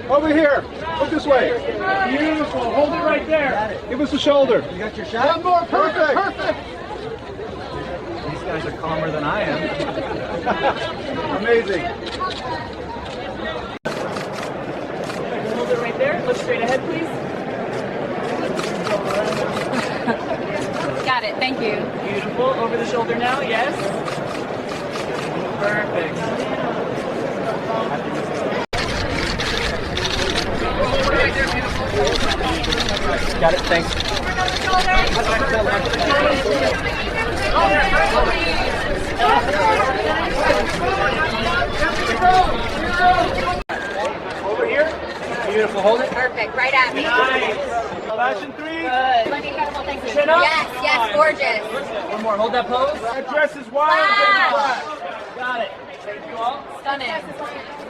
Over here. Look this way. Beautiful. Hold it right there. Give us the shoulder. You got your shot? One more. Perfect. Perfect. These guys are calmer than I am. Amazing. Hold it right there. Look straight ahead, please. Got it. Thank you. Beautiful. Over the shoulder now. Yes. Perfect. Got it, thanks. Over here. Beautiful. Hold it. Perfect. Right at me. Nice. Flashing three. Good. Incredible. Thank you. Chin up. Yes. Yes. Gorgeous. One more. Hold that pose. That dress is wide. Flash. Got it. Thank you all. Stunning.